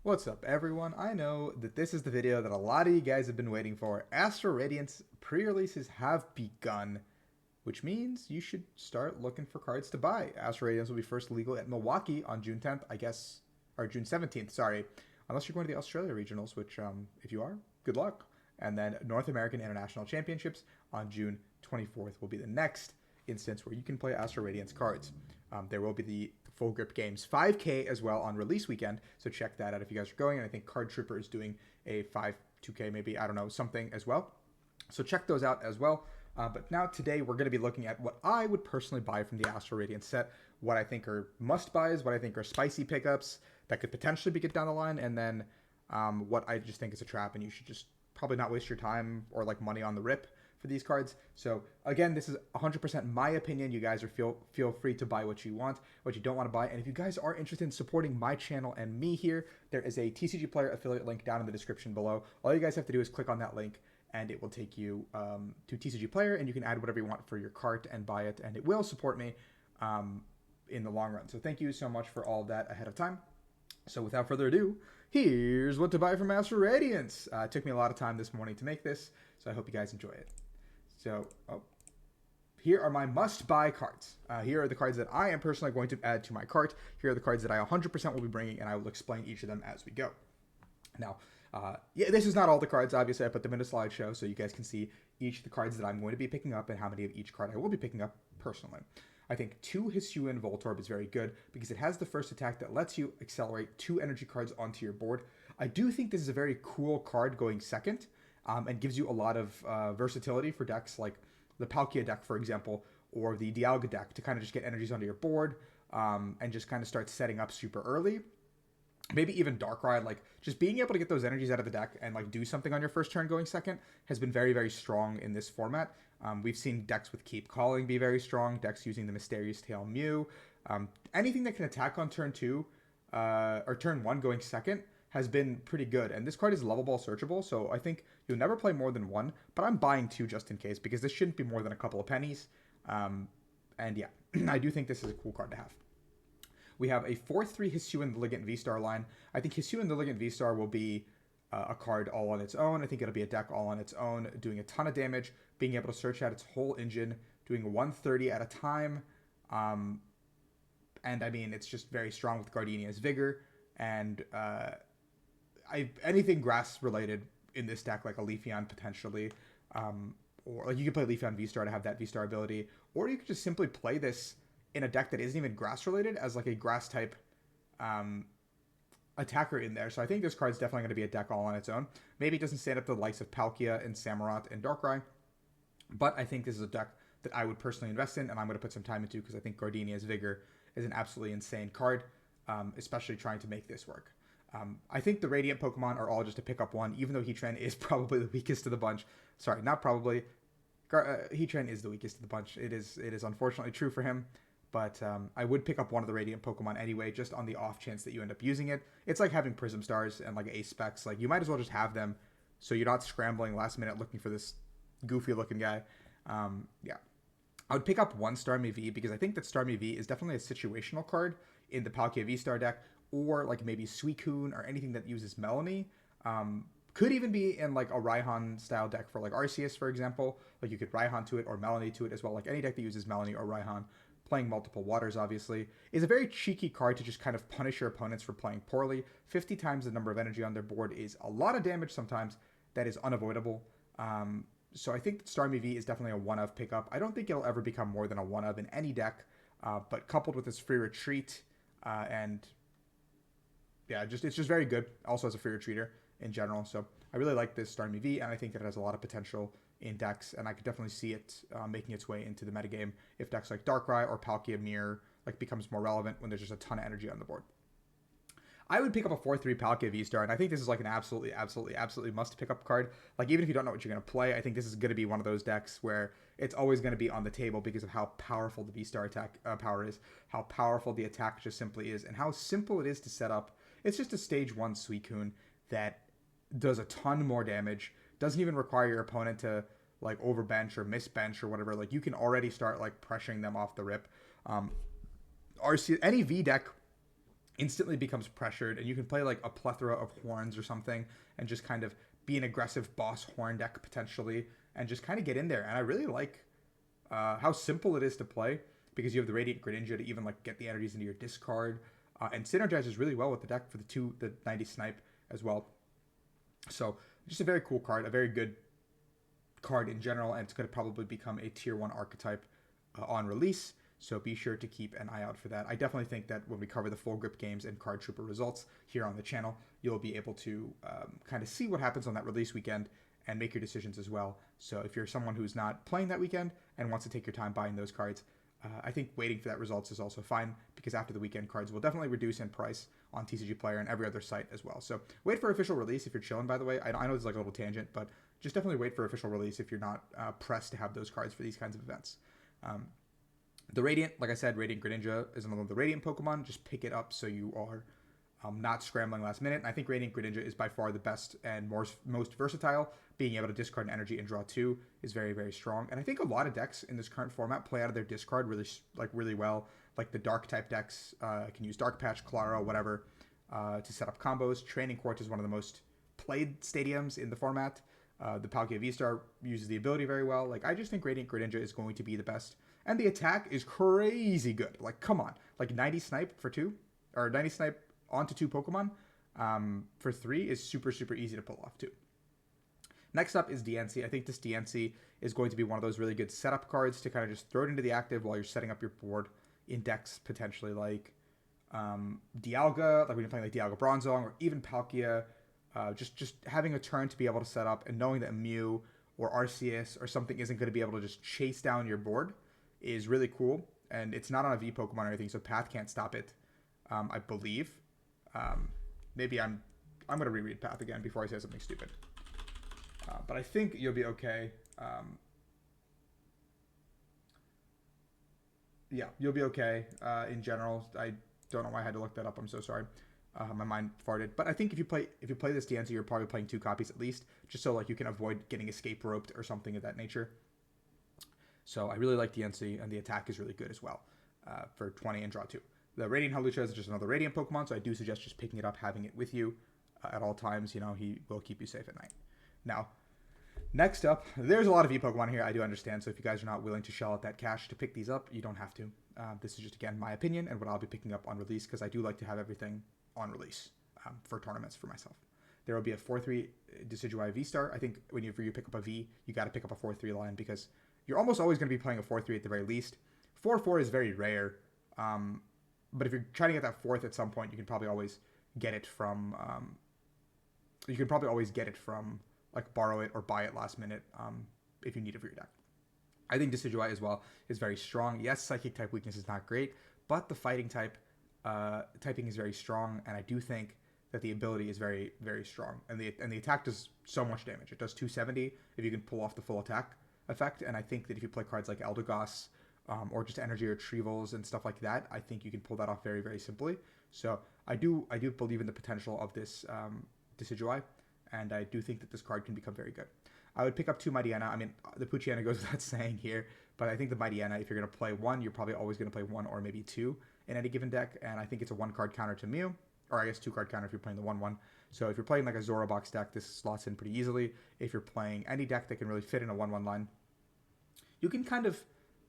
What's up, everyone? I know that this is the video that a lot of you guys have been waiting for. Astral Radiance pre-releases have begun, which means you should start looking for cards to buy. Astral Radiance will be first legal at Milwaukee on June 10th, I guess, or June 17th, sorry. Unless you're going to the Australia Regionals, which, if you are, good luck. And then North American International Championships on June 24th will be the next instance where you can play Astral Radiance cards. There will be the Full Grip Games 5K as well on release weekend, so check that out if you guys are going. And I think Card Trooper is doing a 2K maybe, I don't know, something as well. So check those out as well. But now today we're going to be looking at what I would personally buy from the Astral Radiance set, what I think are must-buys, what I think are spicy pickups that could potentially be get down the line, and then what I just think is a trap and you should just probably not waste your time or like money on the rip for these cards. So again, this is 100% my opinion. You guys are feel free to buy what you want, what you don't want to buy. And if you guys are interested in supporting my channel and me here, there is a TCG Player affiliate link down in the description below. All you guys have to do is click on that link and it will take you to TCG Player, and you can add whatever you want for your cart and buy it, and it will support me in the long run. So thank you so much for all of that ahead of time. So without further ado, here's what to buy from Astral Radiance. It took me a lot of time this morning to make this, so I hope you guys enjoy it. So, here are my must-buy cards. Here are the cards that I am personally going to add to my cart. Here are the cards that I 100% will be bringing, and I will explain each of them as we go. Now, yeah, this is not all the cards. Obviously, I put them in a slideshow so you guys can see each of the cards that I'm going to be picking up and how many of each card I will be picking up personally. I think 2 Hisuian Voltorb is very good because it has the first attack that lets you accelerate 2 energy cards onto your board. I do think this is a very cool card going second. And gives you a lot of versatility for decks like the Palkia deck, for example, or the Dialga deck to kind of just get energies onto your board and just kind of start setting up super early. Maybe even Darkrai, like just being able to get those energies out of the deck and like do something on your first turn going second has been very, very strong in this format. We've seen decks with Keep Calling be very strong, decks using the Mysterious Tail Mew. Anything that can attack on turn 2 or turn 1 going second has been pretty good, and this card is lovable, searchable, so I think you'll never play more than 1, but I'm buying 2 just in case, because this shouldn't be more than a couple of pennies, and yeah, I do think this is a cool card to have. We have a 4-3 Hisuian the Ligant V-Star line. I think Hisuian the Ligant V-Star will be a card all on its own. I think it'll be a deck all on its own, doing a ton of damage, being able to search out its whole engine, doing 130 at a time, and I mean, it's just very strong with Gardenia's Vigor, and anything grass related in this deck, like a Leafeon potentially, or like you could play Leafeon V-Star to have that V-Star ability, or you could just simply play this in a deck that isn't even grass related as like a grass type attacker in there. So I think this card's definitely going to be a deck all on its own. Maybe it doesn't stand up to the likes of Palkia and Samurott and Darkrai, but I think this is a deck that I would personally invest in, and I'm going to put some time into because I think Gardenia's Vigor is an absolutely insane card, especially trying to make this work. I think the Radiant Pokemon are all just a pick up one, even though Heatran is probably the weakest of the bunch. Sorry, not probably. Heatran is the weakest of the bunch. It is unfortunately true for him, but I would pick up one of the Radiant Pokemon anyway, just on the off chance that you end up using it. It's like having Prism Stars and like Ace Specs. Like, you might as well just have them so you're not scrambling last minute looking for this goofy looking guy. Yeah. I would pick up one Starmie V because I think that Starmie V is definitely a situational card in the Palkia V-Star deck, or like maybe Suicune or anything that uses Melanie. Could even be in like a Raihan style deck for like Arceus, for example. Like you could Raihan to it or Melanie to it as well. Like any deck that uses Melanie or Raihan, playing multiple waters obviously, is a very cheeky card to just kind of punish your opponents for playing poorly. 50 times the number of energy on their board is a lot of damage sometimes that is unavoidable. So I think that Starmie V is definitely a one-of pickup. I don't think it'll ever become more than a one-of in any deck, but coupled with its free retreat and yeah, it's just very good. Also as a free retreater in general. So I really like this Starmie V, and I think that it has a lot of potential in decks, and I could definitely see it making its way into the metagame if decks like Darkrai or Palkia Mirror like becomes more relevant when there's just a ton of energy on the board. I would pick up a 4-3 Palkia V-Star, and I think this is like an absolutely must pick up card. Like, even if you don't know what you're going to play, I think this is going to be one of those decks where it's always going to be on the table because of how powerful the V-Star attack power is, how powerful the attack just simply is, and how simple it is to set up. It's just a stage 1 Suicune that does a ton more damage, doesn't even require your opponent to like overbench or misbench or whatever. Like, you can already start like pressuring them off the rip. Any V deck instantly becomes pressured, and you can play like a plethora of horns or something and just kind of be an aggressive boss horn deck potentially and just kind of get in there. And I really like how simple it is to play because you have the Radiant Greninja to even like get the energies into your discard, and synergizes really well with the deck for the 90 snipe as well. So just a very cool card, a very good card in general, and it's going to probably become a tier 1 archetype on release. So be sure to keep an eye out for that. I definitely think that when we cover the full grip games and card trooper results here on the channel, you'll be able to kind of see what happens on that release weekend and make your decisions as well. So if you're someone who's not playing that weekend and wants to take your time buying those cards, I think waiting for that results is also fine because after the weekend, cards will definitely reduce in price on TCG Player and every other site as well. So wait for official release if you're chilling, by the way. I know it's like a little tangent, but just definitely wait for official release if you're not pressed to have those cards for these kinds of events. The Radiant, like I said, Radiant Greninja is another of the Radiant Pokemon. Just pick it up so you are not scrambling last minute. And I think Radiant Greninja is by far the best and most versatile. Being able to discard an energy and draw 2 is very, very strong. And I think a lot of decks in this current format play out of their discard really well. Like the Dark type decks can use Dark Patch, Clara, whatever, to set up combos. Training Court is one of the most played stadiums in the format. The Palkia V-Star uses the ability very well. Like, I just think Radiant Greninja is going to be the best. And the attack is crazy good. Like, come on. Like, 90 snipe for 2, or 90 snipe onto 2 Pokemon for 3 is super, super easy to pull off, too. Next up is DNC. I think this DNC is going to be one of those really good setup cards to kind of just throw it into the active while you're setting up your board in decks potentially like Dialga, like when you're playing like Dialga Bronzong, or even Palkia. Just having a turn to be able to set up and knowing that Mew or Arceus or something isn't going to be able to just chase down your board is really cool. And it's not on a V Pokemon or anything, so Path can't stop it, I believe. Maybe I'm going to reread Path again before I say something stupid. But I think you'll be okay. Yeah, you'll be okay in general. I don't know why I had to look that up. I'm so sorry. My mind farted. But I think if you play this DNC, you're probably playing 2 copies at least, just so like you can avoid getting escape roped or something of that nature. So I really like DNC, and the attack is really good as well for 20 and draw 2. The Radiant Hawlucha is just another Radiant Pokemon, so I do suggest just picking it up, having it with you at all times. You know, he will keep you safe at night. Now, next up, there's a lot of V-Pokemon here, I do understand, so if you guys are not willing to shell out that cash to pick these up, you don't have to. This is just, again, my opinion and what I'll be picking up on release, because I do like to have everything on release for tournaments for myself. There will be a 4-3 Decidueye V-Star. I think whenever you pick up a V, you got to pick up a 4-3 line, because you're almost always going to be playing a 4-3 at the very least. 4-4 is very rare, but if you're trying to get that 4th at some point, you can probably always get it from... like borrow it or buy it last minute if you need it for your deck. I think Decidueye as well is very strong. Yes, Psychic type weakness is not great, but the Fighting type typing is very strong, and I do think that the ability is very, very strong. And the attack does so much damage. It does 270 if you can pull off the full attack effect, and I think that if you play cards like Eldegoss or just energy retrievals and stuff like that, I think you can pull that off very, very simply. So I do believe in the potential of this Decidueye, and I do think that this card can become very good. I would pick up 2 Mightyena. I mean, the Poochyena goes without saying here, but I think the Mightyena, if you're going to play 1, you're probably always going to play 1 or maybe 2 in any given deck, and I think it's a 1-card counter to Mew, or I guess 2-card counter if you're playing the 1/1. So if you're playing like a Zorobox deck, this slots in pretty easily. If you're playing any deck that can really fit in a 1/1 line, you can kind of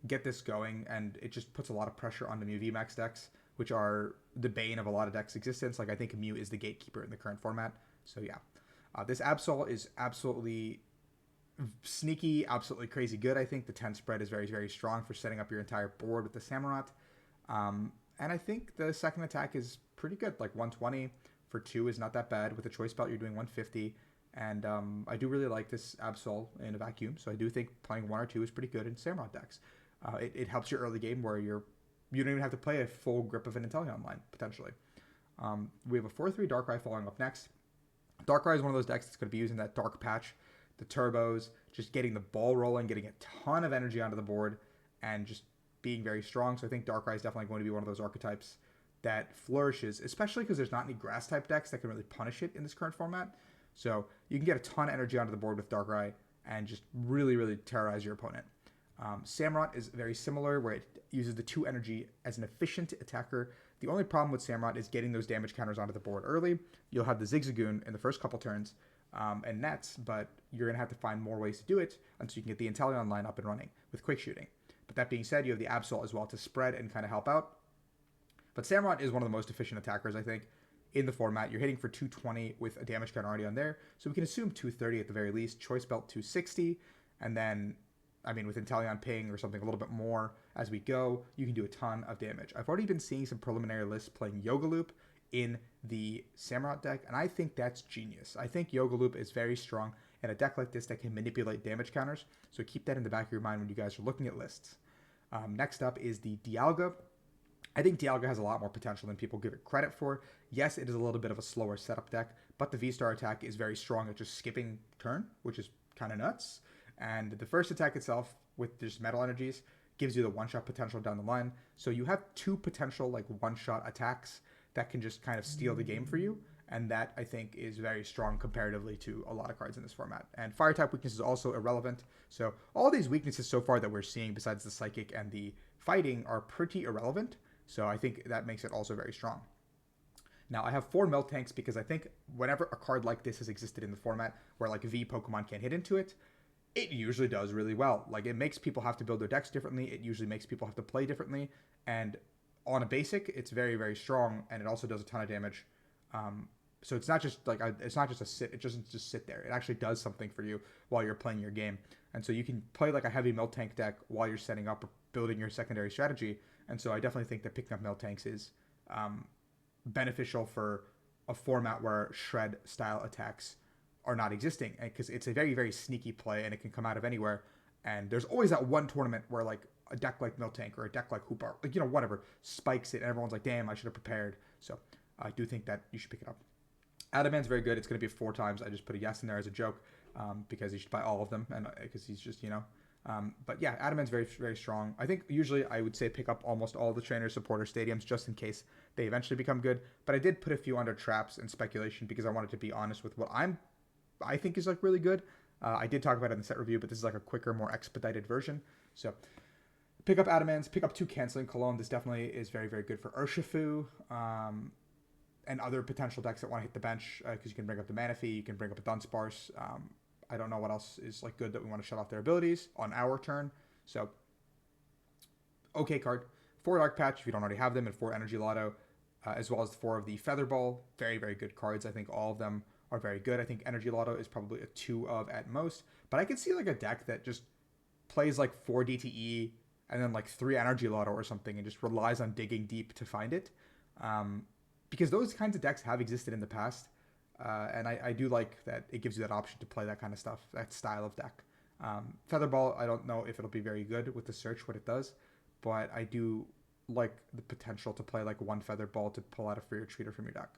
get this going, and it just puts a lot of pressure on the Mew VMAX decks, which are the bane of a lot of decks' existence. Like, I think Mew is the gatekeeper in the current format. So yeah. This Absol is absolutely sneaky, absolutely crazy good. I think the 10 spread is very, very strong for setting up your entire board with the Samurott. And I think the second attack is pretty good. Like 120 for 2 is not that bad. With a choice belt, you're doing 150. And I do really like this Absol in a vacuum. So I do think playing 1 or 2 is pretty good in Samurott decks. It helps your early game where you don't even have to play a full grip of an Inteleon line, potentially. We have a 4-3 Darkrai following up next. Darkrai is one of those decks that's going to be using that Dark Patch, the turbos, just getting the ball rolling, getting a ton of energy onto the board, and just being very strong. So I think Darkrai is definitely going to be one of those archetypes that flourishes, especially because there's not any grass-type decks that can really punish it in this current format. So you can get a ton of energy onto the board with Darkrai and just really, really terrorize your opponent. Samurott is very similar, where it uses the 2 energy as an efficient attacker The only problem with Samurott is getting those damage counters onto the board early. You'll have the Zigzagoon in the first couple turns and nets, but you're going to have to find more ways to do it until you can get the Inteleon line up and running with quick shooting. But that being said, you have the Absol as well to spread and kind of help out. But Samurott is one of the most efficient attackers, I think, in the format. You're hitting for 220 with a damage counter already on there, so we can assume 230 at the very least. Choice Belt 260, and then, I mean, with Inteleon ping or something a little bit more as we go, you can do a ton of damage. I've already been seeing some preliminary lists playing Yoga Loop in the Samurott deck, and I think that's genius. I think Yoga Loop is very strong in a deck like this that can manipulate damage counters, so keep that in the back of your mind when you guys are looking at lists. Next up is the Dialga. I think Dialga has a lot more potential than people give it credit for. Yes, it is a little bit of a slower setup deck, but the V-Star attack is very strong at just skipping turn, which is kind of nuts. And the first attack itself, with just metal energies, gives you the one-shot potential down the line. So you have two potential like one-shot attacks that can just kind of steal the game for you. And that, I think, is very strong comparatively to a lot of cards in this format. And fire type weakness is also irrelevant. So all these weaknesses so far that we're seeing, besides the psychic and the fighting, are pretty irrelevant. So I think that makes it also very strong. Now, I have 4 Miltanks because I think whenever a card like this has existed in the format where like V Pokemon can't hit into it, it usually does really well. Like, it makes people have to build their decks differently. It usually makes people have to play differently. And on a basic, it's very, very strong, and it also does a ton of damage. So it's not just like it's not just a sit. It doesn't just sit there. It actually does something for you while you're playing your game. And so you can play like a heavy Miltank deck while you're setting up or building your secondary strategy. And so I definitely think that picking up Miltanks is beneficial for a format where shred style attacks are not existing, because it's a very, very sneaky play and it can come out of anywhere. And there's always that one tournament where like a deck like Miltank or a deck like Hoopar, like, you know, whatever, spikes it and everyone's like, damn, I should have prepared. So I do think that you should pick it up. Adamant's very good. It's going to be 4 times. I just put a yes in there as a joke because you should buy all of them, and because he's just, you know. But yeah, Adamant's very, very strong. I think usually I would say pick up almost all the trainer supporter stadiums just in case they eventually become good. But I did put a few under traps and speculation because I wanted to be honest with what I think is like really good. I did talk about it in the set review, but this is like a quicker, more expedited version. So pick up Adamants, pick up 2 Canceling Cologne. This definitely is very, very good for Urshifu. And other potential decks that want to hit the bench, because you can bring up the Manaphy, you can bring up a Dunsparce. I don't know what else is like good that we want to shut off their abilities on our turn. So, okay card. 4 Dark Patch if you don't already have them, and 4 Energy Lotto, as well as 4 of the Feather Ball. Very, very good cards. I think all of them are very good. I think Energy Lotto is probably a 2 of at most. But I could see like a deck that just plays like 4 DTE and then like 3 Energy Lotto or something and just relies on digging deep to find it. Because those kinds of decks have existed in the past. And I do like that it gives you that option to play that kind of stuff, that style of deck. Featherball, I don't know if it'll be very good with the search, what it does. But I do like the potential to play like 1 Featherball to pull out a free retreater from your deck.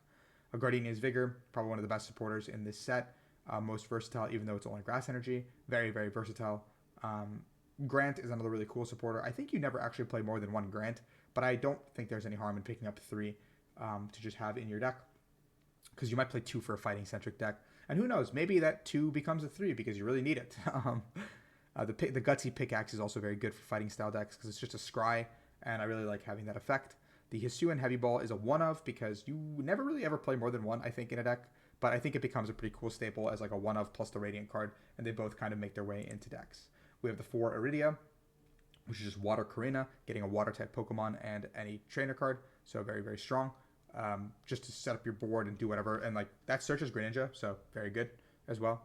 A Gardenia's Vigor, probably one of the best supporters in this set. Most versatile, even though it's only grass energy. Very, very versatile. Grant is another really cool supporter. I think you never actually play more than 1 Grant, but I don't think there's any harm in picking up 3 to just have in your deck, because you might play 2 for a fighting-centric deck. And who knows, maybe that 2 becomes a 3 because you really need it. The Gutsy Pickaxe is also very good for fighting-style decks because it's just a scry, and I really like having that effect. The Hisuian Heavy Ball is a 1-of because you never really ever play more than 1, I think, in a deck. But I think it becomes a pretty cool staple as like a 1-of plus the Radiant card, and they both kind of make their way into decks. We have the 4 Iridia, which is just Water Karina, getting a Water-type Pokemon and any trainer card, so very, very strong. Just to set up your board and do whatever, and like that searches Greninja, so very good as well.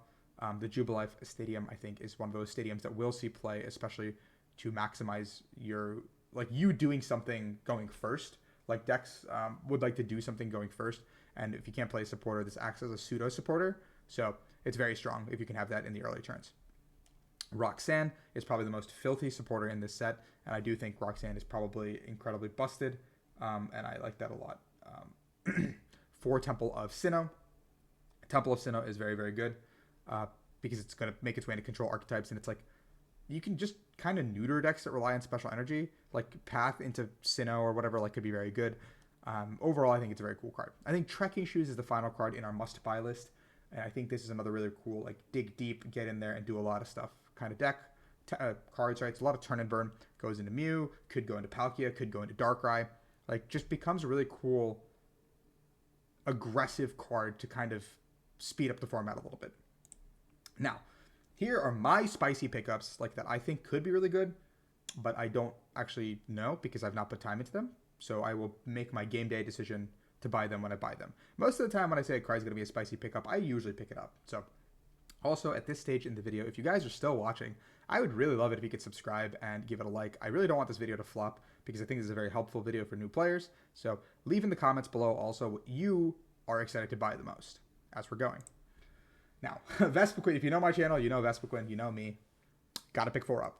The Jubilife Stadium, I think, is one of those stadiums that will see play, especially to maximize your, like, you doing something going first. Like decks would like to do something going first, and if you can't play a supporter, this acts as a pseudo supporter, so it's very strong if you can have that in the early turns. Roxanne is probably the most filthy supporter in this set, and I do think Roxanne is probably incredibly busted, and I like that a lot. 4 Temple of Sinnoh. Temple of Sinnoh is very, very good because it's going to make its way into control archetypes, and it's like you can just kind of neuter decks that rely on special energy, like Path into Sinnoh or whatever, like could be very good. Overall, I think it's a very cool card. I think Trekking Shoes is the final card in our must-buy list, and I think this is another really cool, like, dig deep, get in there, and do a lot of stuff kind of deck. Cards, right? It's a lot of turn and burn. Goes into Mew, could go into Palkia, could go into Darkrai. Like, just becomes a really cool, aggressive card to kind of speed up the format a little bit. Now, here are my spicy pickups, like that I think could be really good, but I don't actually know because I've not put time into them. So I will make my game day decision to buy them when I buy them. Most of the time when I say a card is going to be a spicy pickup, I usually pick it up. So also at this stage in the video, if you guys are still watching, I would really love it if you could subscribe and give it a like. I really don't want this video to flop because I think this is a very helpful video for new players. So leave in the comments below also what you are excited to buy the most as we're going. Now, Vespiquen, if you know my channel, you know Vespiquen, you know me. Got to pick 4 up.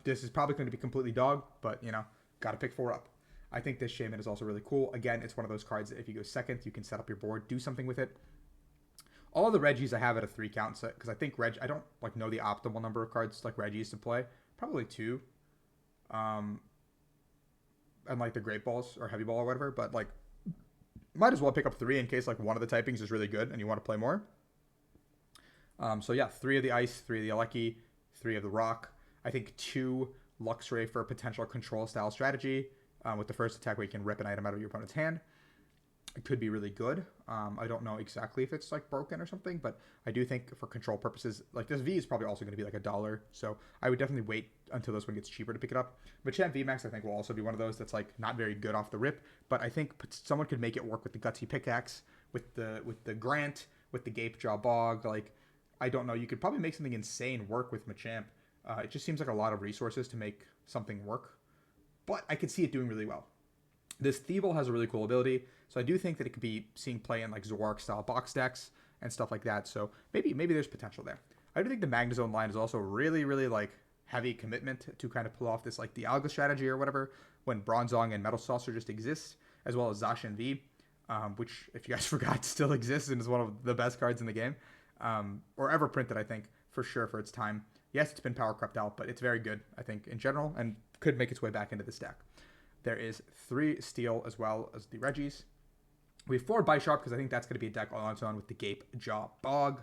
This is probably going to be completely dog, but, you know, got to pick 4 up. I think this Shaman is also really cool. Again, it's one of those cards that if you go second, you can set up your board, do something with it. All of the Reggies I have at a 3 count set, because I think I don't like know the optimal number of cards like Reggies to play. Probably 2. And like the Great Balls or Heavy Ball or whatever, but like might as well pick up 3 in case like one of the typings is really good and you want to play more. So yeah, 3 of the Ice, 3 of the Lecky, 3 of the Rock. I think 2 Luxray for a potential control style strategy. With the first attack where you can rip an item out of your opponent's hand. It could be really good. I don't know exactly if it's like broken or something, but I do think for control purposes, like this V is probably also going to be like $1. So I would definitely wait until this one gets cheaper to pick it up. But Champ VMAX I think will also be one of those that's like not very good off the rip, but I think someone could make it work with the Gutsy Pickaxe, with the Grant, with the Gape Jaw Bog. Like, I don't know. You could probably make something insane work with Machamp. It just seems like a lot of resources to make something work, but I could see it doing really well. This Thievul has a really cool ability, so I do think that it could be seeing play in like Zoroark style box decks and stuff like that. So maybe there's potential there. I do think the Magnezone line is also really, really like heavy commitment to kind of pull off this like the Alga strategy or whatever when Bronzong and Metal Saucer just exist, as well as Zacian V, which if you guys forgot still exists and is one of the best cards in the game, or ever printed I think for sure for its time. Yes, it's been power crept out, but it's very good I think in general and could make its way back into the stack. There is 3 Steel as well as the Reggies. We have 4 Bisharp because I think that's going to be a deck all on its own with the Gape Jaw Bog.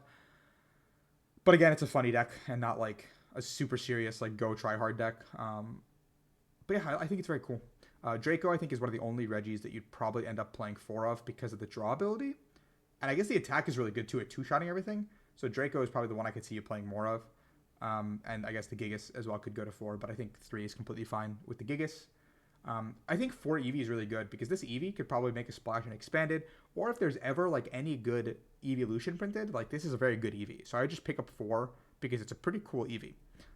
But again, it's a funny deck and not like a super serious like go try hard deck. But yeah, I think it's very cool. Draco I think is one of the only Reggies that you'd probably end up playing 4 of because of the draw ability. And I guess the attack is really good too at 2-shotting everything. So Draco is probably the one I could see you playing more of. And I guess the Gigas as well could go to 4, but I think 3 is completely fine with the Gigas. I think 4 Eevee is really good because this Eevee could probably make a splash and expanded, or if there's ever like any good evolution printed, like this is a very good Eevee. So I would just pick up 4 because it's a pretty cool Eevee.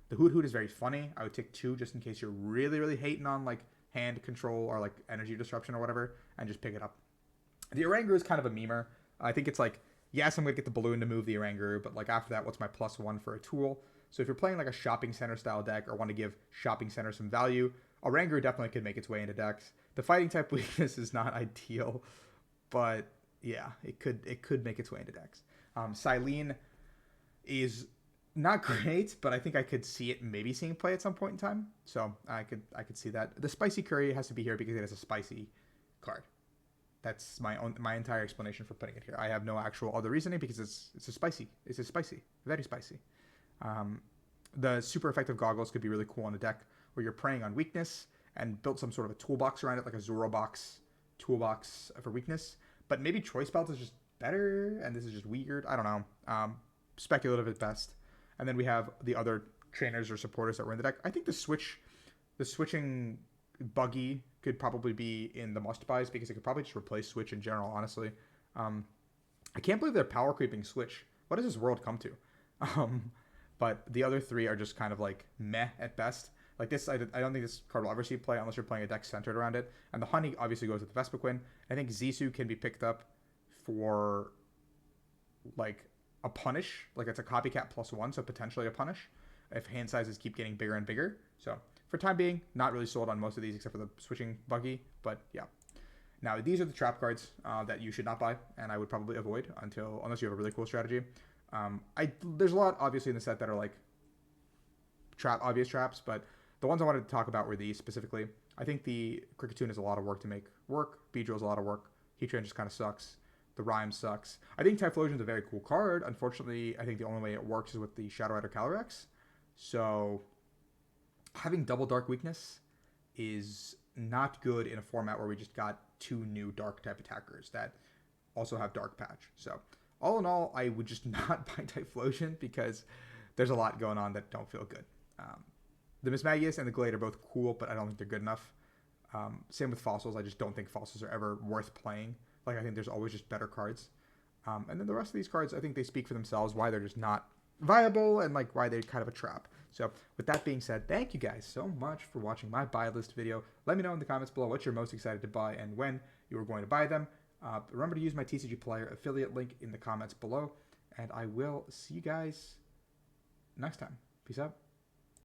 The Hoot Hoot is very funny. I would take 2 just in case you're really, really hating on like hand control or like energy disruption or whatever, and just pick it up. The Oranguru is kind of a memer. I think it's like, yes, I'm going to get the balloon to move the Oranguru, but like after that, what's my +1 for a tool? So if you're playing like a shopping center style deck or want to give shopping center some value, Oranguru definitely could make its way into decks. The fighting type weakness is not ideal, but yeah, it could make its way into decks. Silene is not great, but I think I could see it maybe seeing play at some point in time. So I could see that. The Spicy Curry has to be here because it is a spicy card. That's my entire explanation for putting it here. I have no actual other reasoning because it's a spicy, very spicy. The super effective goggles could be really cool on a deck where you're preying on weakness and build some sort of a toolbox around it, like a Zorobox toolbox for weakness. But maybe Choice Belt is just better, and this is just weird. I don't know. Speculative at best. And then we have the other trainers or supporters that were in the deck. I think the switching buggy could probably be in the must buys because it could probably just replace Switch in general, honestly. I can't believe they're power creeping Switch. What does this world come to? But the other 3 are just kind of like meh at best. Like this, I don't think this card will ever see play unless you're playing a deck centered around it. And the Honey obviously goes with the Vespiquen. I think Zissou can be picked up for like a punish. Like it's a copycat +1, so potentially a punish if hand sizes keep getting bigger and bigger. So for time being, not really sold on most of these except for the switching buggy. But yeah. Now these are the trap cards that you should not buy, and I would probably avoid unless you have a really cool strategy. There's a lot obviously in the set that are like obvious traps, but the ones I wanted to talk about were these specifically. I think the Kricketune is a lot of work to make work. Beedrill is a lot of work. Heatran just kind of sucks. The Rhyme sucks. I think Typhlosion is a very cool card. Unfortunately, I think the only way it works is with the Shadow Rider Calyrex. So having double dark weakness is not good in a format where we just got 2 new dark type attackers that also have dark patch. So all in all, I would just not buy Typhlosion because there's a lot going on that don't feel good. The Miscellaneous and the Glade are both cool, but I don't think they're good enough. Same with Fossils. I just don't think Fossils are ever worth playing. Like, I think there's always just better cards. And then the rest of these cards, I think they speak for themselves, why they're just not viable and like why they're kind of a trap. So with that being said, thank you guys so much for watching my buy list video. Let me know in the comments below what you're most excited to buy and when you are going to buy them. Remember to use my TCG Player affiliate link in the comments below. And I will see you guys next time. Peace out.